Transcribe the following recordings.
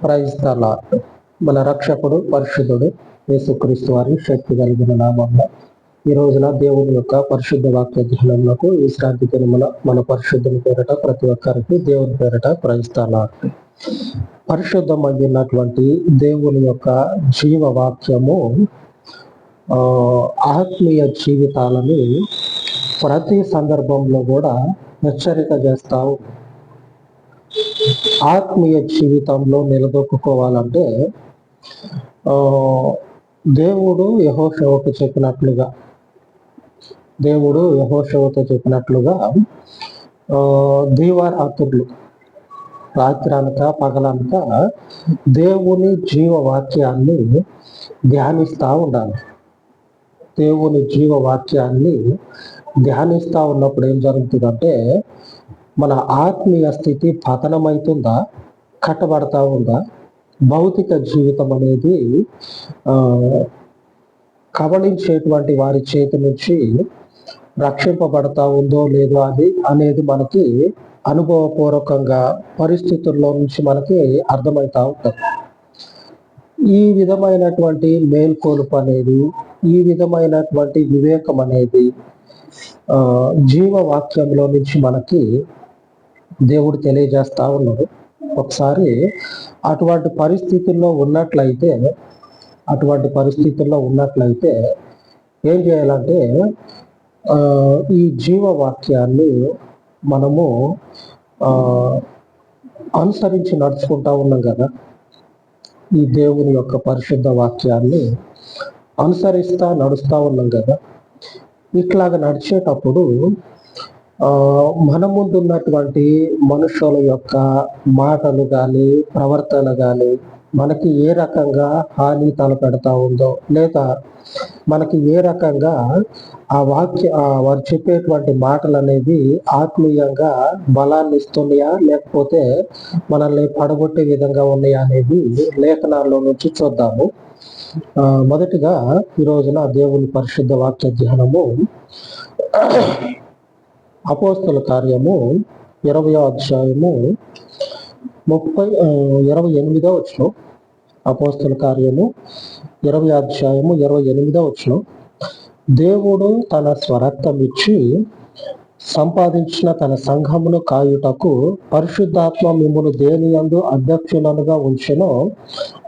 Praise the lord. మన రక్షకుడు పరిశుద్ధుడు యేసుక్రీస్తు వారి శక్తి కలిగిన నామంలో ఈ రోజున దేవుని యొక్క పరిశుద్ధ వాక్య ధ్యానములకు విశ్రాంతి దినమున మన పరిశుద్ధుని పేరట ప్రతి ఒక్కరికి దేవుని పేరట ప్రైజ్ ద లార్డ్. పరిశుద్ధమైనటువంటి దేవుని యొక్క జీవ వాక్యము ఆత్మీయ జీవితాలని ప్రతి సందర్భంలో కూడా హెచ్చరిక చేస్తావు. ఆత్మీయ జీవితంలో నిలదొక్కుకోవాలంటే దేవుడు యెహోషువకు చెప్పినట్లుగా దీవారాత్రులు రాత్రనక పగలనక దేవుని జీవవాక్యాన్ని ధ్యానిస్తూ ఉండాలి. దేవుని జీవవాక్యాన్ని ధ్యానిస్తూ ఉన్నప్పుడు ఏం జరుగుతుందంటే మన ఆత్మీయ స్థితి పతనమవుతుందా, కట్టబడతా ఉందా, భౌతిక జీవితం అనేది కబళించేటువంటి వారి చేతి నుంచి రక్షింపబడతా ఉందో లేదో అనేది మనకి అనుభవపూర్వకంగా పరిస్థితుల్లో నుంచి మనకి అర్థమవుతా ఉంటుంది. ఈ విధమైనటువంటి మేల్కొలుపు అనేది, ఈ విధమైనటువంటి వివేకం అనేది జీవవాక్యంలో నుంచి మనకి దేవుడు తెలియజేస్తా ఉన్నాడు. ఒకసారి అటువంటి పరిస్థితుల్లో ఉన్నట్లయితే ఏం చేయాలంటే ఈ జీవవాక్యాన్ని మనము అనుసరించి నడుచుకుంటా ఉన్నాం కదా. ఈ దేవుని యొక్క పరిశుద్ధ వాక్యాన్ని అనుసరిస్తా నడుస్తూ ఉన్నాం కదా. ఇట్లాగ నడిచేటప్పుడు మన ముందున్నటువంటి మనుషుల యొక్క మాటలు కానీ ప్రవర్తన కానీ మనకి ఏ రకంగా హాని తలపెడతా ఉందో, లేదా మనకి ఏ రకంగా వారు చెప్పేటువంటి మాటలు అనేది ఆత్మీయంగా బలాన్ని ఇస్తున్నాయా, లేకపోతే మనల్ని పడగొట్టే విధంగా ఉన్నాయా అనేది లేఖనాల్లో నుంచి చూద్దాము. మొదటిగా ఈ రోజున దేవుని పరిశుద్ధ వాక్య ధ్యానము అపోస్తల కార్యము 20వ అధ్యాయము 28వ వచనం. అపోస్తల కార్యము 20వ అధ్యాయము 28వ వచనం. దేవుడు తన స్వరక్తం ఇచ్చి సంపాదించిన తన సంఘమును కాయుటకు పరిశుద్ధాత్మ మిమ్మును దేనియందు అధ్యక్షులనుగా ఉంచెనో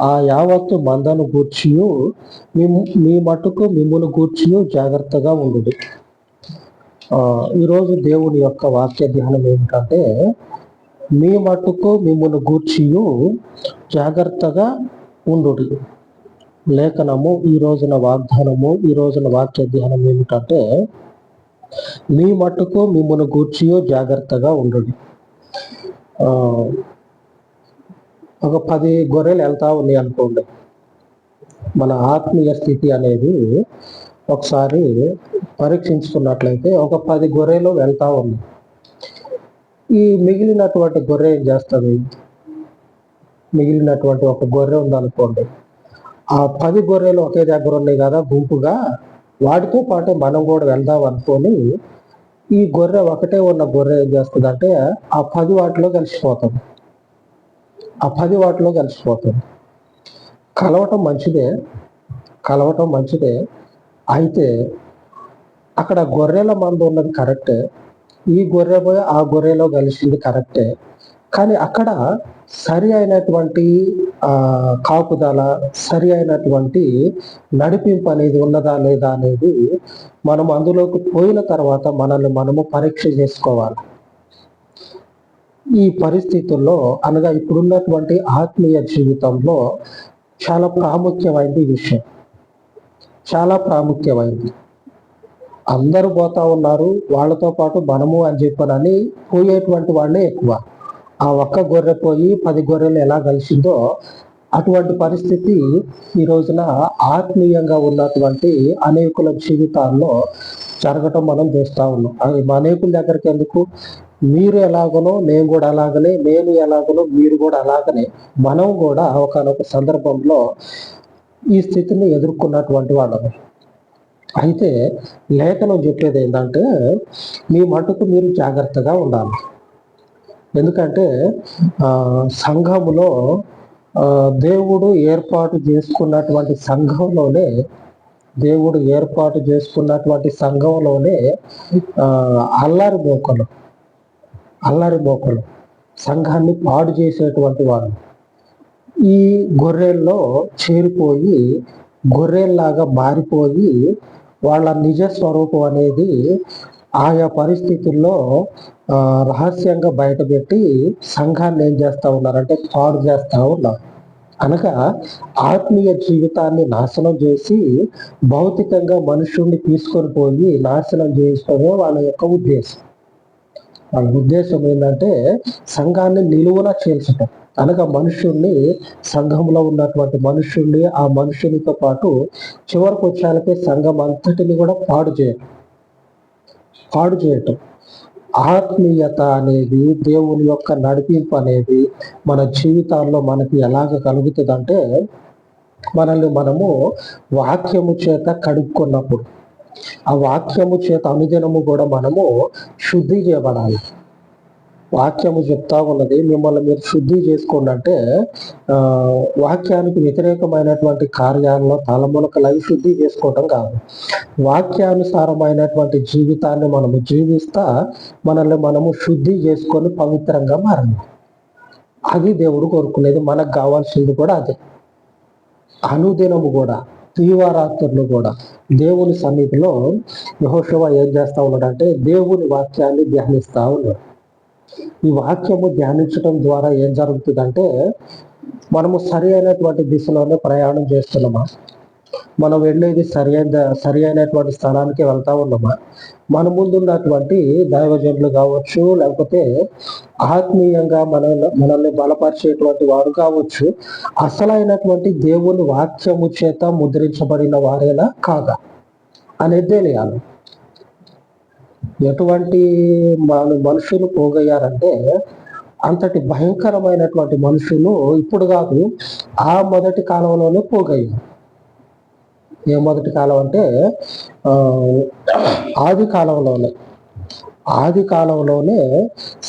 ఆ యావత్తు మందను గూర్చియు మీ మట్టుకు మిమ్మును గూర్చియు జాగ్రత్తగా ఉండుడి. ఈరోజు దేవుని యొక్క వాక్య ధ్యానం ఏమిటంటే మీ మట్టుకు మిమ్మును గూర్చియు జాగ్రత్తగా ఉండుడి. లేఖనము ఈ రోజున వాగ్దానము, ఈ రోజున వాక్య ధ్యానం ఏమిటంటే మీ మట్టుకు మిమ్మును గూర్చియు జాగ్రత్తగా ఉండుడి. ఒక 10 గొర్రెలు వెళ్తా ఉన్నాయి అనుకోండి. మన ఆత్మీయ స్థితి అనేది ఒకసారి పరీక్షించుకున్నట్లయితే ఒక 10 గొర్రెలు వెళ్తా ఉన్నాయి. ఈ మిగిలినటువంటి గొర్రె ఏం చేస్తుంది? మిగిలినటువంటి ఒక గొర్రె ఉందనుకోండి. ఆ 10 గొర్రెలు ఒకే దగ్గర ఉన్నాయి కదా గుంపుగా, వాటితో పాటు మనం కూడా వెళ్దాం అనుకొని ఈ గొర్రె ఒకటే ఉన్న గొర్రె ఏం చేస్తుంది అంటే ఆ 10 వాటిలో కలిసిపోతుంది. కలవటం మంచిదే. అయితే అక్కడ గొర్రెల మందు ఉన్నది కరెక్టే, ఈ గొర్రె పోయి ఆ గొర్రెలో కలిసింది కరెక్టే. కానీ అక్కడ సరి అయినటువంటి కాపుదల, సరి అయినటువంటి నడిపింపు అనేది ఉన్నదా లేదా అనేది మనం అందులోకి పోయిన తర్వాత మనల్ని మనము పరీక్ష చేసుకోవాలి. ఈ పరిస్థితుల్లో అనగా ఇప్పుడున్నటువంటి ఆత్మీయ జీవితంలో చాలా ప్రాముఖ్యమైనది విషయం, చాలా ప్రాముఖ్యమైనది. అందరూ పోతా ఉన్నారు, వాళ్ళతో పాటు మనము అని చెప్పనని పోయేటువంటి వాళ్ళే ఎక్కువ. ఆ ఒక్క గొర్రె పోయి 10 గొర్రెలు ఎలా కలిసిందో అటువంటి పరిస్థితి ఈ రోజున ఆత్మీయంగా ఉన్నటువంటి అనేకుల జీవితాల్లో జరగటం మనం చూస్తూ ఉన్నాం. అది అనేకుల దగ్గరికి ఎందుకు? మీరు ఎలాగనో నేను కూడా అలాగనే, నేను ఎలాగనో మీరు కూడా అలాగనే, మనం కూడా ఒకనొక సందర్భంలో ఈ స్థితిని ఎదుర్కొన్నటువంటి వాళ్ళము. అయితే లేఖనం చెప్పేది ఏంటంటే మీ మటుకు మీరు జాగ్రత్తగా ఉండాలి. ఎందుకంటే సంఘములో దేవుడు ఏర్పాటు చేసుకున్నటువంటి సంఘంలోనే దేవుడు ఏర్పాటు చేసుకున్నటువంటి సంఘంలోనే అల్లరి మోకలు సంఘాన్ని పాడు చేసేటువంటి వారు ఈ గొర్రెల్లో చేరిపోయి గొర్రెల్లాగా మారిపోయి వాళ్ళ నిజ స్వరూపం అనేది ఆయా పరిస్థితుల్లో రహస్యంగా బయటపెట్టి సంఘాన్ని ఏం చేస్తా ఉన్నారంటే పాడు చేస్తా ఉన్నారు. అనగా ఆత్మీయ జీవితాన్ని నాశనం చేసి భౌతికంగా మనుషుల్ని తీసుకొని పోయి నాశనం చేయడమే వాళ్ళ యొక్క ఉద్దేశం. వాళ్ళ ఉద్దేశం ఏంటంటే సంఘాన్ని నిలువున చేల్చటం. అనగా మనుషుల్ని, సంఘంలో ఉన్నటువంటి మనుషుల్ని, ఆ మనుషునితో పాటు చివరికి వచ్చాలకే సంఘం అంతటిని కూడా పాడు చేయటం. ఆత్మీయత అనేది, దేవుని యొక్క నడిపింపు అనేది మన జీవితాల్లో మనకి ఎలాగ కలుగుతుందంటే, మనల్ని మనము వాక్యము చేత కడుక్కున్నప్పుడు, ఆ వాక్యము చేత అనుదినము కూడా మనము శుద్ధి చేయబడాలి. వాక్యము చెప్తా ఉన్నది మిమ్మల్ని మీరు శుద్ధి చేసుకోండి అంటే వాక్యానికి వ్యతిరేకమైనటువంటి కార్యాల్లో తలమునకలై శుద్ధి చేసుకోవటం కాదు. వాక్యానుసారమైనటువంటి జీవితాన్ని మనము జీవిస్తా మనల్ని మనము శుద్ధి చేసుకొని పవిత్రంగా మారాలి. అది దేవుడు కోరుకునేది. మనకు కావాల్సింది కూడా అదే. అనుదినము కూడా, దీవారాత్రులు కూడా దేవుని సన్నిధిలో యెహోషువ ఏం చేస్తా ఉన్నాడంటే దేవుని వాక్యాన్ని ధ్యానిస్తా ఉన్నాడు. ఈ వాక్యము ధ్యానించడం ద్వారా ఏం జరుగుతుందంటే, మనము సరి అయినటువంటి దిశలోనే ప్రయాణం చేస్తున్నామా, మనం వెళ్ళేది సరి అయినటువంటి స్థలానికి వెళ్తా ఉన్నామా, మన ముందున్నటువంటి దైవజనులు కావచ్చు, లేకపోతే ఆత్మీయంగా మనల్ని బలపరిచేటువంటి వారు కావచ్చు, అసలైనటువంటి దేవుని వాక్యము చేత ముద్రించబడిన వారేనా కాదా అనేది తెలియాలి. ఎటువంటి మనుషులు పోగయ్యారంటే, అంతటి భయంకరమైనటువంటి మనుషులు ఇప్పుడు కాదు, ఆ మొదటి కాలంలోనే పోగయ్యారు. ఏ మొదటి కాలం అంటే ఆది కాలంలోనే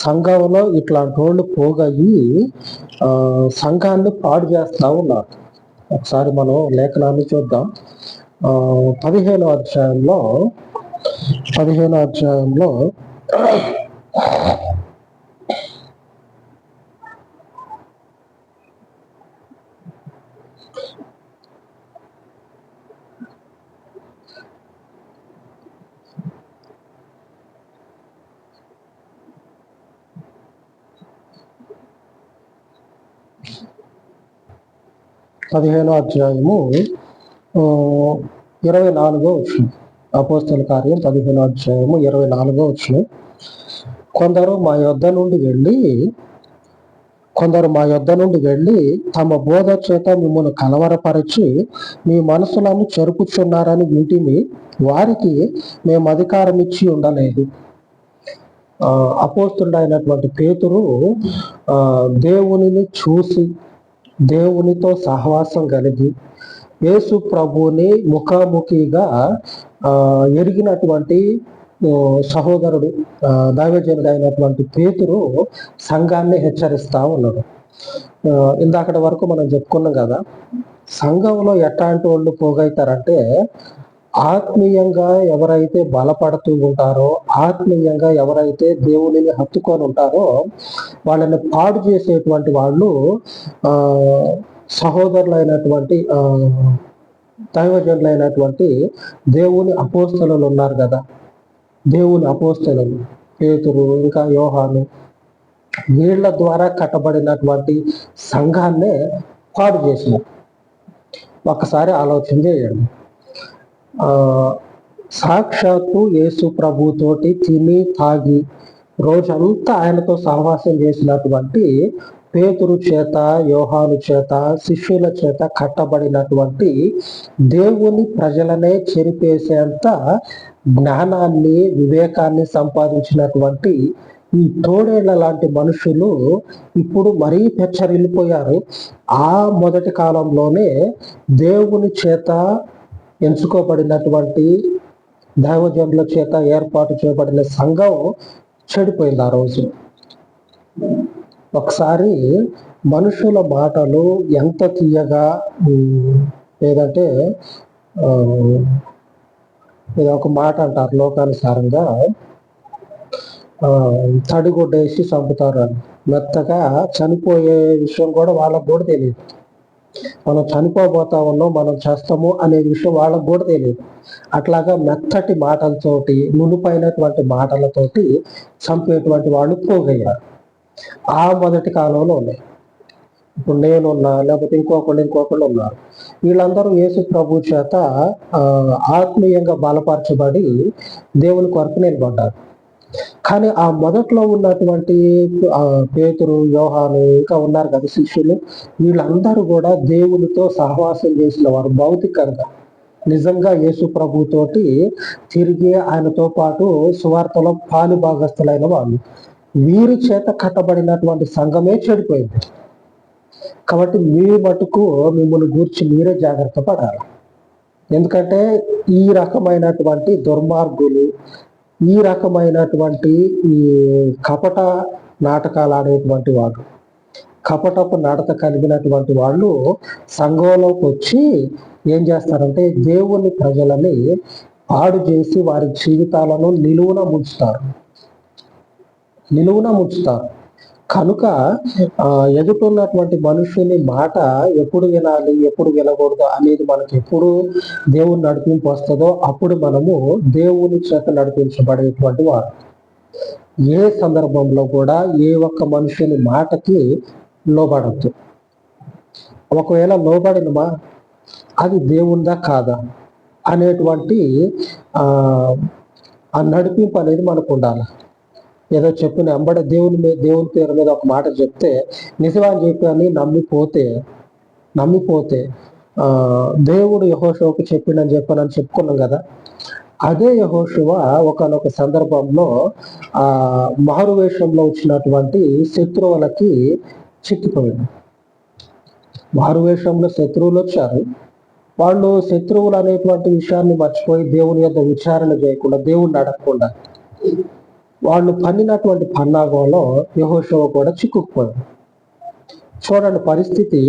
సంఘంలో ఇట్లాంటి వాళ్ళు పోగయ్యి సంఘాన్ని పాడు చేస్తా ఉన్నారు. ఒకసారి మనం లేఖనాన్ని చూద్దాం. 15వ అధ్యాయంలో 15వ అధ్యాయము 24వ వచనం. అపోస్తల కార్యం 15వ అధ్యాయము 24వ వచనం. కొందరు మా యొద్ద నుండి వెళ్ళి తమ బోధ చేత మిమ్మల్ని కలవరపరిచి మీ మనసులను చెరుపుచున్నారని వింటిని, వారికి మేము అధికారం ఇచ్చి ఉండలేదు. అపోస్తుడైనటువంటి పేతురు దేవునిని చూసి, దేవునితో సహవాసం కలిగి, యేసు ప్రభువుని ముఖాముఖిగా ఎరిగినటువంటి సహోదరుడు, దైవజనుడు అయినటువంటి పేతురు సంఘాన్ని హెచ్చరిస్తా ఉన్నాడు. ఇందాకటి వరకు మనం చెప్పుకున్నాం కదా, సంఘంలో ఎట్లాంటి వాళ్ళు పోగైతారంటే, ఆత్మీయంగా ఎవరైతే బలపడుతూ ఉంటారో, ఆత్మీయంగా ఎవరైతే దేవునిని హత్తుకొని ఉంటారో వాళ్ళని పాడు చేసేటువంటి వాళ్ళు సహోదరులైనటువంటి దైవజనులైనటువంటి దేవుని అపోస్తలులు ఉన్నారు కదా, దేవుని అపోస్తలులు పేతురు, ఇంకా యోహాను, వీళ్ళ ద్వారా కట్టబడినటువంటి సంఘాన్నే పాడు చేసినారు. ఒకసారి ఆలోచన చేయండి. సాక్షాత్తు యేసు ప్రభుతోటి తిని తాగి రోజంతా ఆయనతో సహవాసం చేసినటువంటి పేతురు చేత, యోహాను చేత, శిష్యుల చేత కట్టబడినటువంటి దేవుని ప్రజలనే చెరిపేసేంత జ్ఞానాన్ని, వివేకాన్ని సంపాదించినటువంటి ఈ తోడేళ్ల లాంటి మనుషులు ఇప్పుడు మరీ పెచ్చరిల్లిపోయారు. ఆ మొదటి కాలంలోనే దేవుని చేత ఎంచుకోబడినటువంటి దైవజనుల చేత ఏర్పాటు చేయబడిన సంఘం చెడిపోయింది. ఆ రోజు ఒకసారి మనుషుల మాటలు ఎంత తీయగా లేదంటే ఆ, ఏదో ఒక మాట అంటారు లోకానుసారంగా, తడిగుడ్డేసి చంపుతారు అని. మెత్తగా చనిపోయే విషయం కూడా వాళ్ళకు కూడా తెలియదు. మనం చనిపోబోతా ఉన్నాం, మనం చేస్తాము అనే విషయం వాళ్ళకు కూడా తెలియదు. అట్లాగా మెత్తటి మాటలతోటి, నునుపైనటువంటి మాటలతోటి చంపేటువంటి వాళ్ళు పోగయ్యారు. ఆ మొదటి కాలంలో ఉన్నాయి. ఇప్పుడు నేనున్నా, లేకపోతే ఇంకొకళ్ళు ఉన్నారు. వీళ్ళందరూ యేసు ప్రభు చేత ఆత్మీయంగా బలపరచబడి దేవుని కొరకు నిలబడ్డారు. కానీ ఆ మొదట్లో ఉన్నటువంటి పేతురు, యోహాను, ఇంకా ఉన్నారు కదా శిష్యులు, వీళ్ళందరూ కూడా దేవునితో సహవాసం చేసిన వారు. భౌతికంగా నిజంగా యేసు ప్రభుతోటి తిరిగి ఆయనతో పాటు సువార్తలో పాలు భాగస్థులైన వాళ్ళు. వీరి చేత కట్టబడినటువంటి సంఘమే చెడిపోయింది. కాబట్టి మీ మటుకు మిమ్మల్ని గూర్చి మీరే జాగ్రత్త పడాలి. ఎందుకంటే ఈ రకమైనటువంటి దుర్మార్గులు, ఈ రకమైనటువంటి ఈ కపట నాటకాలు ఆడేటువంటి వాళ్ళు, కపటపు నడత కలిగినటువంటి వాళ్ళు సంఘంలోకి వచ్చి ఏం చేస్తారంటే దేవుని ప్రజలని పాడు చేసి వారి జీవితాలను నిలువున ముంచుతారు. కనుక ఎదుటిన్నటువంటి మనుషుని మాట ఎప్పుడు వినాలి, ఎప్పుడు వినకూడదు అనేది మనకి ఎప్పుడు దేవుని నడిపింపు వస్తుందో అప్పుడు మనము దేవుని చేత నడిపించబడేటువంటి వారు. ఏ సందర్భంలో కూడా ఏ ఒక్క మనుషుని మాటకి లోబడద్దు. ఒకవేళ లోబడినమా అది దేవుందా కాదా అనేటువంటి ఆ నడిపింపు అనేది మనకు ఉండాలి. ఏదో చెప్పిన వెంబడే దేవుని పేరు మీద ఒక మాట చెప్తే నిజమని చెప్పి అని నమ్మిపోతే దేవుడు యెహోషువకు చెప్పిండని చెప్పనని చెప్పుకున్నాం కదా. అదే యెహోషువ ఒకనొక సందర్భంలో మారువేషంలో వచ్చినటువంటి శత్రువులకి చిక్కిపోయింది. మారువేషంలో శత్రువులు వచ్చారు. వాళ్ళు శత్రువులు అనేటువంటి విషయాన్ని మర్చిపోయి దేవుని యొక్క విచారణ చేయకుండా, దేవుణ్ణి అడగకుండా వాళ్ళు పన్నినటువంటి పన్నాగంలో యెహోషువ కూడా చిక్కుకుపోయాడు. చూడండి పరిస్థితి.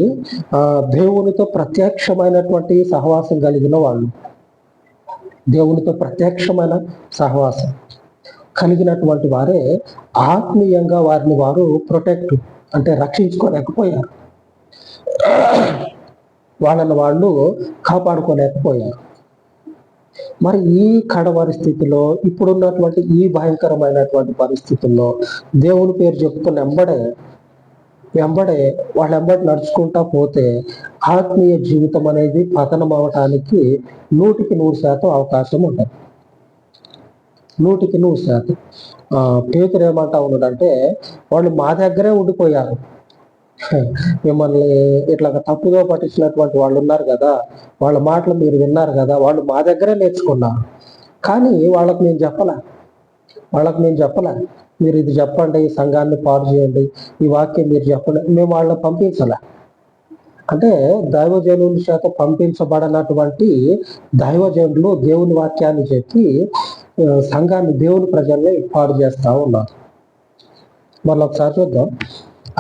దేవునితో ప్రత్యక్షమైనటువంటి సహవాసం కలిగిన వాళ్ళు, దేవునితో ప్రత్యక్షమైన సహవాసం కలిగినటువంటి వారే ఆత్మీయంగా వారిని వారు ప్రొటెక్ట్ అంటే రక్షించుకోలేకపోయారు, వాళ్ళని వాళ్ళు కాపాడుకోలేకపోయారు. మరి ఈ కడవరి స్థితిలో, ఇప్పుడున్నటువంటి ఈ భయంకరమైనటువంటి పరిస్థితుల్లో దేవుని పేరు చెప్పుకుని వెంబడే వాళ్ళెంబడి నడుచుకుంటా పోతే ఆత్మీయ జీవితం అనేది పతనం అవటానికి 100% అవకాశం ఉంటుంది. 100%. పేతురు ఏమంటా ఉన్నాడంటే వాళ్ళు మా దగ్గరే ఉండిపోయారు, మిమ్మల్ని ఇట్లా తప్పుదో పట్టించినటువంటి వాళ్ళు ఉన్నారు కదా, వాళ్ళ మాటలు మీరు విన్నారు కదా, వాళ్ళు మా దగ్గరే నేర్చుకున్నారు. కానీ వాళ్ళకు నేను చెప్పలే మీరు ఇది చెప్పండి, ఈ సంఘాన్ని పాడు చేయండి, ఈ వాక్యం మీరు చెప్పండి, మేము వాళ్ళని పంపించలే. అంటే దైవజనుల చేత పంపించబడినటువంటి దైవజనులు దేవుని వాక్యాన్ని చెప్పి సంఘాన్ని, దేవుని ప్రజల్ని పాడు చేస్తా ఉన్నారు. మళ్ళీ ఒకసారి చూద్దాం.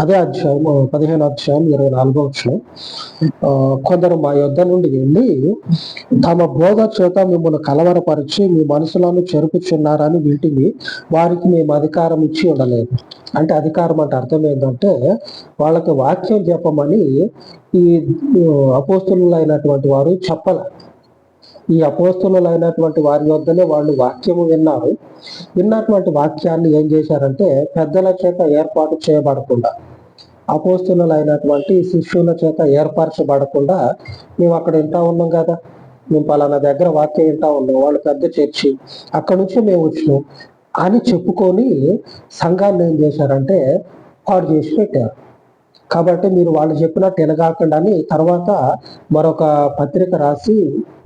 అదే అధ్యాయం 15వ అధ్యాయం 24వ వచనం. కొందరు మా యొద్ద నుండి వెళ్ళి తమ బోధ చేత మిమ్మల్ని కలవరపరిచి మీ మనసులను చెరుపుచున్నారని వీటిని వారికి మేము అధికారం ఇచ్చి ఉండలేదు. అంటే అధికారం అంటే అర్థం ఏంటంటే వాళ్ళకి వాక్యం చెప్పమని ఈ అపోస్తులైనటువంటి వారు చెప్పాల. ఈ అపోస్తులైనటువంటి వారి వద్దనే వాళ్ళు వాక్యము విన్నటువంటి వాక్యాన్ని ఏం చేశారంటే పెద్దల చేత ఏర్పాటు చేయబడకుండా, అపోస్తులైనటువంటి శిష్యుల చేత ఏర్పరచబడకుండా, మేము అక్కడ వింటా ఉన్నాం కదా, మేము పలానా దగ్గర వాక్యం వింటా ఉన్నాం, వాళ్ళు పెద్ద చర్చి, అక్కడ నుంచి మేము వచ్చినాం అని చెప్పుకొని సంఘాన్ని ఏం చేశారంటే పాడు చేసి పెట్టారు. కాబట్టి మీరు వాళ్ళు చెప్పినట్టు వినగాకుండా అని తర్వాత మరొక పత్రిక రాసి,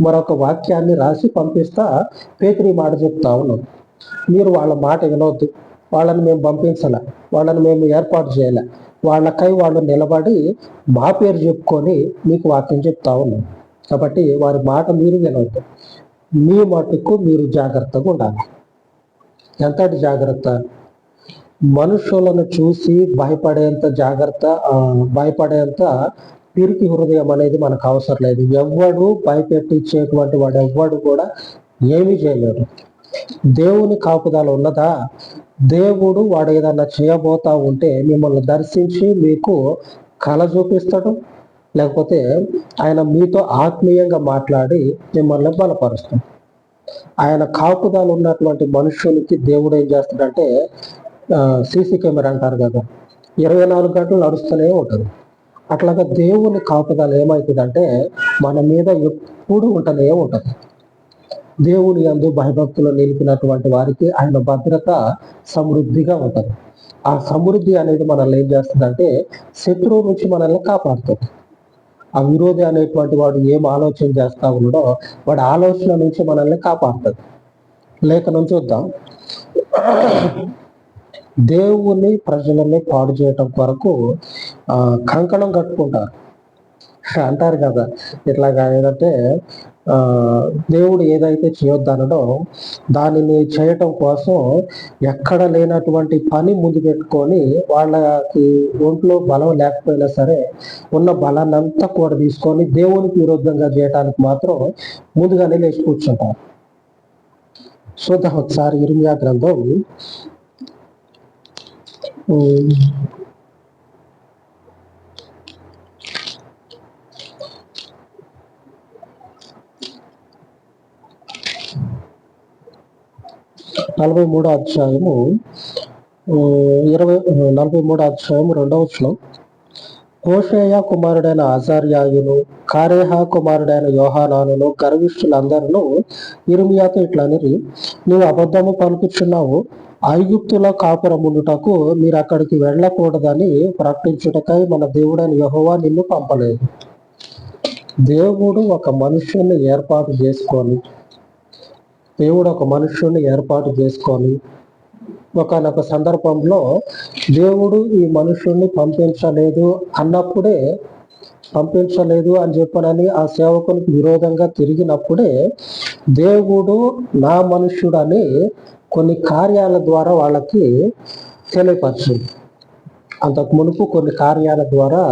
మరొక వాక్యాన్ని రాసి పంపిస్తా పేతురు మాట చెప్తా ఉన్నాం. మీరు వాళ్ళ మాట వినవద్దు, వాళ్ళని మేము పంపించలే, వాళ్ళని మేము ఏర్పాటు చేయలే, వాళ్ళకై వాళ్ళు నిలబడి మా పేరు చెప్పుకొని మీకు వాక్యం చెప్తా ఉన్నాం. కాబట్టి వారి మాట మీరు వినవద్దు, మీ మటుకు మీరు జాగ్రత్తగా ఉండాలి. ఎంతటి జాగ్రత్త? మనుషులను చూసి భయపడేంత పిరికి హృదయం అనేది మనకు అవసరం లేదు. ఎవ్వడు భయపెట్టించేటువంటి వాడు ఎవ్వడు కూడా ఏమీ చేయలేడు. దేవుని కాపుదల ఉన్నదా? దేవుడు వాడు ఏదన్నా చేయబోతా ఉంటే మిమ్మల్ని దర్శించి మీకు కళ చూపిస్తాడు, లేకపోతే ఆయన మీతో ఆత్మీయంగా మాట్లాడి మిమ్మల్ని బలపరుస్తాడు. ఆయన కాపుదల ఉన్నటువంటి మనుషులకి దేవుడు ఏం చేస్తాడంటే, సీసీ కెమెరా అంటారు కదా, 24 గంటలు నడుస్తూనే ఉంటుంది. అట్లాగా దేవుని కాపుదల ఏమవుతుందంటే మన మీద ఎప్పుడు ఉంటూనే ఉంటుంది. దేవుని యందు భయభక్తులు నిలిపినటువంటి వారికి ఆయన భద్రత సమృద్ధిగా ఉంటుంది. ఆ సమృద్ధి అనేది మనల్ని ఏం చేస్తుందంటే శత్రువు నుంచి మనల్ని కాపాడుతుంది. ఆ విరోధి అనేటువంటి వాడు ఏం ఆలోచన చేస్తా ఉన్నాడో వాడి ఆలోచన నుంచి మనల్ని కాపాడుతుంది. లేఖనం చూద్దాం. దేవుని ప్రజలని పాడు చేయటం కొరకు కంకణం కట్టుకుంటారు అంటారు కదా. ఇట్లాగా ఏదంటే దేవుడు ఏదైతే చేయొద్దనడో దానిని చేయటం కోసం ఎక్కడ లేనటువంటి పని ముందు పెట్టుకొని వాళ్ళకి ఒంట్లో బలం లేకపోయినా సరే ఉన్న బలాన్ని అంతా కూడా తీసుకొని దేవునికి విరుద్ధంగా చేయడానికి మాత్రం ముందుగానే లేచి కూర్చుంటారు. చూద్దాం ఒకసారి ఇర్మియా గ్రంథం 43వ అధ్యాయము 2వ వచనం. హోషేయ కుమారుడైన అజర్యాయును కారేహ కుమారుడైన యోహానానును గర్విష్ఠులందరూ ఇర్మియాతో ఇట్లనిరి, నీవు అబద్ధము పలుకుచున్నావు. ఐగుప్తుల కాపురముండుటకు మీరు అక్కడికి వెళ్ళకూడదని ప్రకటించుటకై మన దేవుడైన యెహోవా నిన్ను పంపలేదు. దేవుడు ఒక మనుష్యుని ఏర్పాటు చేసుకొని ఒకనొక సందర్భంలో దేవుడు ఈ మనుషుల్ని పంపించలేదు అని చెప్పనని ఆ సేవకునికి విరోధంగా తిరిగినప్పుడే దేవుడు నా మనుష్యుడని కొన్ని కార్యాల ద్వారా వాళ్ళకి తెలియపరిచింది. అంతకు మునుపు కొన్ని కార్యాల ద్వారా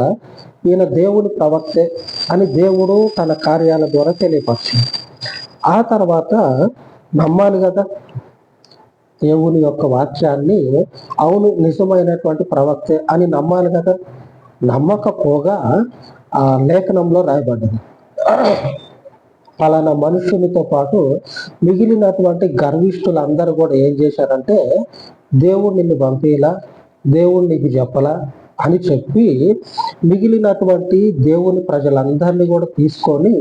ఈయన దేవుని ప్రవక్తే అని దేవుడు తన కార్యాల ద్వారా తెలియపరిచింది. ఆ తర్వాత నమ్మాలి కదా దేవుని యొక్క వాక్యాన్ని, అవును నిజమైనటువంటి ప్రవక్తే అని నమ్మాలి కదా. నమ్మకపోగా ఆ లేఖనంలో రాయబడ్డది, పలానా మనుషునితో పాటు మిగిలినటువంటి గర్విష్ఠులందరూ కూడా ఏం చేశారంటే దేవుడు నిన్ను పంపేలా, దేవుడు నీకు చెప్పలా అని చెప్పి మిగిలినటువంటి దేవుని ప్రజలందరినీ కూడా తీసుకొని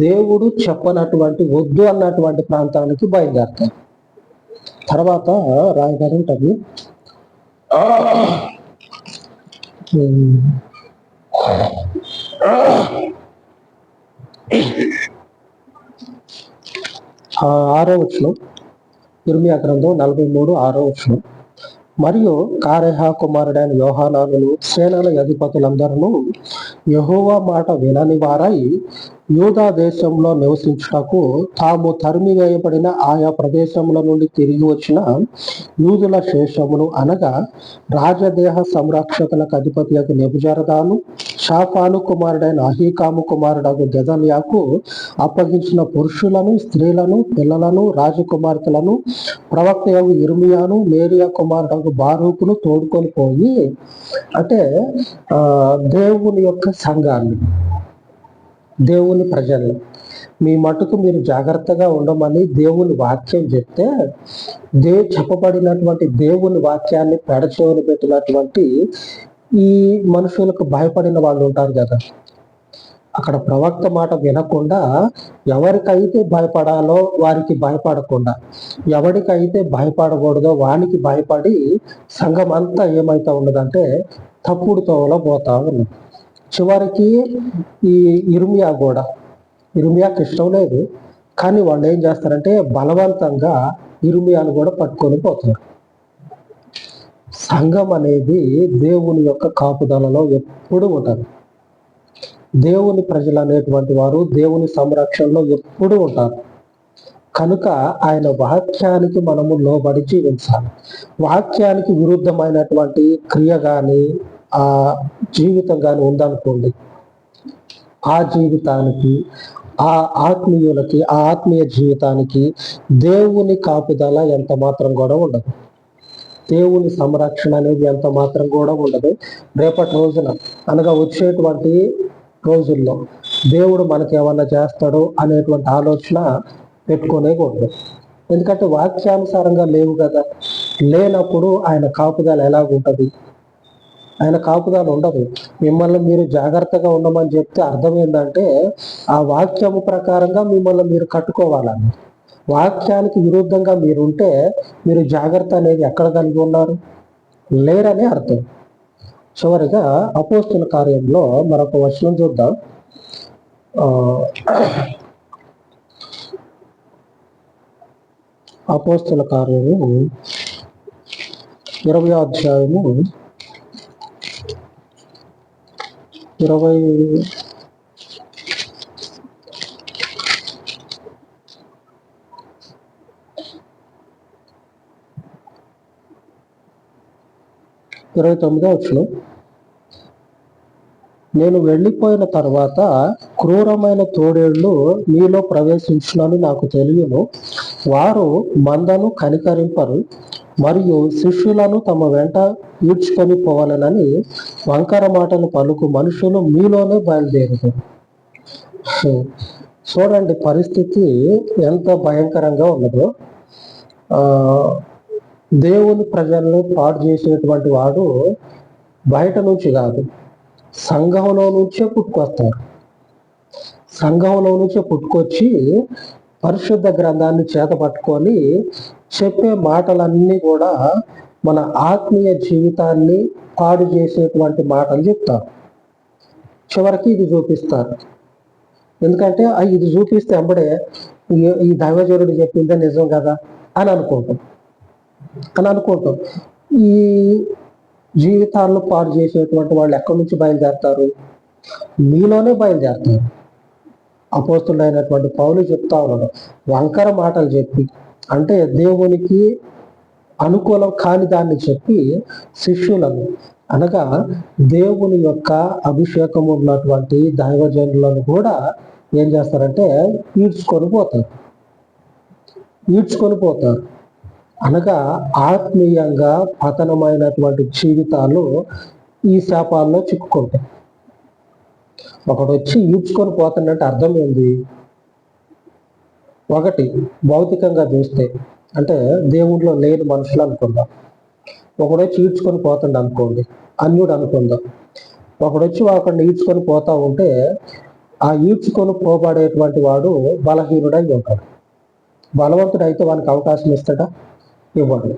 దేవుడు చెప్పనటువంటి వద్దు అన్నటువంటి ప్రాంతానికి బయలుదేరుతారు. తర్వాత రాయగారు ఉంటుంది 6వ వచనం, ఇర్మియా గ్రంథం 43:6వ వచనం. మరియు కారేహ కుమారుడైన యోహానానును సేనల అధిపతులందరూ యెహోవా మాట వినని వారై యూదా దేశంలో నివసించుటకు తాము తరిమివేయబడిన ఆయా ప్రదేశముల నుండి తిరిగి వచ్చిన యూదుల శేషమును అనగా రాజదేహ సంరక్షకులకు అధిపతి యొక్క నెబుజరదాను, షాఫాను కుమారుడైన అహీకాము కుమారుడకు గెదల్యాకు అప్పగించిన పురుషులను, స్త్రీలను, పిల్లలను, రాజకుమార్తెలను, ప్రవక్త యొక్క ఇర్మియాను, నేరియా కుమారుడు బారూకును తోడుకొని పోయి, అంటే దేవుని యొక్క సంఘాన్ని, దేవుని ప్రజల్ని మీ మటుకు మీరు జాగ్రత్తగా ఉండమని దేవుని వాక్యం చెప్తే చెప్పబడినటువంటి దేవుని వాక్యాన్ని పెడచెవిన పెట్టినటువంటి ఈ మనుషులకు భయపడిన వాళ్ళు ఉంటారు కదా, అక్కడ ప్రవక్త మాట వినకుండా ఎవరికైతే భయపడాలో వారికి భయపడకుండా, ఎవరికైతే భయపడకూడదో వానికి భయపడి సంఘం అంతా ఏమైతా ఉన్నదంటే తప్పుడు తోవలో పోతా ఉన్నది. చివరికి ఈ ఇర్మియాకి ఇష్టం లేదు, కానీ వాళ్ళు ఏం చేస్తారంటే బలవంతంగా ఇర్మియాను కూడా పట్టుకొని పోతారు. సంఘం అనేది దేవుని యొక్క కాపుదలలో ఎప్పుడు ఉంటారు. దేవుని ప్రజలు అనేటువంటి వారు దేవుని సంరక్షణలో ఎప్పుడు ఉంటారు. కనుక ఆయన వాక్యానికి మనము లోబడి జీవించాలి. వాక్యానికి విరుద్ధమైనటువంటి క్రియ కానీ ఆ జీవితం కానీ ఉందనుకోండి, ఆ జీవితానికి, ఆ ఆత్మీయులకి, ఆ ఆత్మీయ జీవితానికి దేవుని కాపుదల ఎంత మాత్రం కూడా ఉండదు. దేవుని సంరక్షణ అనేది ఎంత మాత్రం కూడా ఉండదు. రేపటి రోజున అనగా వచ్చేటువంటి రోజుల్లో దేవుడు మనకి ఏమన్నా చేస్తాడో అనేటువంటి ఆలోచన పెట్టుకునే కూడదు. ఎందుకంటే వాక్యానుసారంగా లేవు కదా. లేనప్పుడు ఆయన కాపుదల ఎలాగుంటది? ఆయన కాపుదల ఉండదు. మిమ్మల్ని మీరు జాగ్రత్తగా ఉండమని చెప్తే అర్థం ఏంటంటే ఆ వాక్యము ప్రకారంగా మిమ్మల్ని మీరు కట్టుకోవాలని. వాక్యానికి విరుద్ధంగా మీరుంటే మీరు జాగ్రత్త అనేది ఎక్కడ కలిగి ఉన్నారు? లేరనే అర్థం. చివరిగా అపోస్తుల కార్యంలో మరొక వచనం చూద్దాం. అపోస్తుల కార్యము 20వ అధ్యాయము 29వ వచనం. నేను వెళ్ళిపోయిన తర్వాత క్రూరమైన తోడేళ్లు మీలో ప్రవేశించునని నాకు తెలియను. వారు మందను కనికరింపరు, మరియు శిష్యులను తమ వెంట ఈడ్చుకొని పోవాలనని వంకర మాటలు పలుకు మనుషులు మీలోనే బయలుదేరుతారు. చూడండి పరిస్థితి ఎంత భయంకరంగా ఉన్నదో. దేవుని ప్రజలను పాడు చేసేటువంటి వాడు బయట నుంచి కాదు, సంఘంలో నుంచే పుట్టుకొస్తారు. సంఘంలో నుంచే పుట్టుకొచ్చి పరిశుద్ధ గ్రంథాన్ని చేత పట్టుకొని చెప్పే మాటలన్నీ కూడా మన ఆత్మీయ జీవితాన్ని పాడు చేసేటువంటి మాటలు చెప్తారు. చివరికి ఇది చూపిస్తారు. ఎందుకంటే ఇది చూపిస్తే అప్పుడే ఈ దైవజనుడు చెప్పిందే నిజం కదా అని అనుకుంటాం. ఈ జీవితాలను పాడు చేసేటువంటి వాళ్ళు ఎక్కడి నుంచి బయలుదేరతారు? మీలోనే బయలుదేరతారు. అపోస్తుడైనటువంటి పౌలు చెప్తా ఉన్నాడు, వంకర మాటలు చెప్పి, అంటే దేవునికి అనుకూలం కాని దాన్ని చెప్పి శిష్యులను, అనగా దేవుని యొక్క అభిషేకం ఉన్నటువంటి దైవజనులను కూడా ఏం చేస్తారంటే ఈడ్చుకొని పోతారు. అనగా ఆత్మీయంగా పతనమైనటువంటి జీవితాలు ఈ శాపాల్లో చిక్కుకుంటాయి. ఒకడు వచ్చి ఈడ్చుకొని పోతుందంటే అర్థం ఏంది? ఒకటి, భౌతికంగా చూస్తే అంటే దేవుడిలో లేని మనుషులు అనుకుందాం. ఒకడు వచ్చి ఈడ్చుకొని పోతుండ అనుకోండి, అన్యుడు అనుకుందాం. ఒకడు వచ్చి ఒకడిని ఈడ్చుకొని పోతా ఉంటే ఆ ఈడ్చుకొని పోబడేటువంటి వాడు బలహీనుడై ఉంటాడు. బలవంతుడు అయితే వానికి అవకాశం ఇస్తాడా? ఇవ్వడు.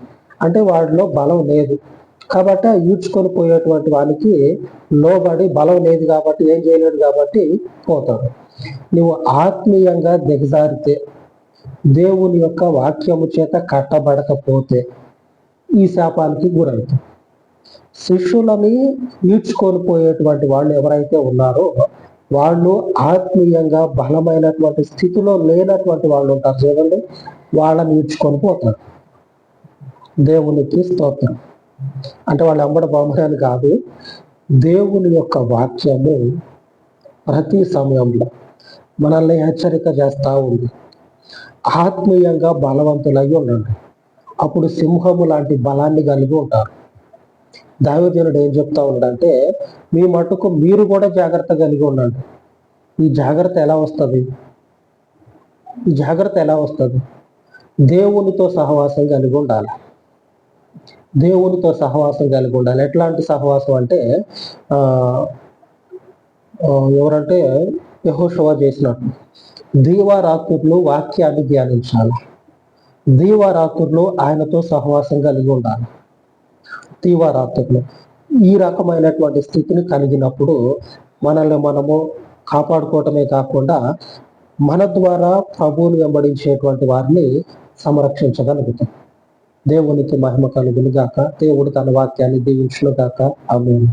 అంటే వాడిలో బలం లేదు కాబట్టి ఈడ్చుకొని పోయేటువంటి వానికి లోబడి బలం లేదు కాబట్టి ఏం చేయలేడు కాబట్టి పోతాడు. నువ్వు ఆత్మీయంగా దిగజారితే, దేవుని యొక్క వాక్యము చేత కట్టబడకపోతే ఈ శాపానికి గురవుతావు. శిష్యులని ఈడ్చుకొని పోయేటువంటి వాళ్ళు ఎవరైతే ఉన్నారో వాళ్ళు ఆత్మీయంగా బలమైనటువంటి స్థితిలో లేనటువంటి వాళ్ళు ఉంటారు చూడండి, వాళ్ళని ఈడ్చుకొని పోతారు. దేవునికి స్తోత్రం. అంటే వాళ్ళు ఎంబడ బొమ్మని కాదు, దేవుని యొక్క వాక్యము ప్రతి సమయంలో మనల్ని హెచ్చరిక చేస్తూ ఉంది. ఆత్మీయంగా బలవంతులై ఉండండి, అప్పుడు సింహము లాంటి బలాన్ని కలిగి ఉంటారు. దైవజనుడు ఏం చెప్తా ఉన్నాడంటే మీ మటుకు మీరు కూడా జాగ్రత్త కలిగి ఉండండి. ఈ జాగ్రత్త ఎలా వస్తుంది? దేవునితో సహవాసం కలిగి ఉండాలి. ఎట్లాంటి సహవాసం అంటే ఎవరంటే యెహోషువ చేసినట్టు దీవారాత్రులు వాక్యాన్ని ధ్యానించాలి. దీవారాత్రులు ఆయనతో సహవాసం కలిగి ఉండాలి. దీవారాత్రులు ఈ రకమైనటువంటి స్థితిని కలిగినప్పుడు మనల్ని మనము కాపాడుకోవటమే కాకుండా మన ద్వారా ప్రభువుని వెంబడించేటువంటి వారిని సంరక్షించగలుగుతాం. దేవునికి మహిమ కలుగును గాక. దేవుడు తన వాక్యాన్ని దీవించును గాక. ఆమేన్.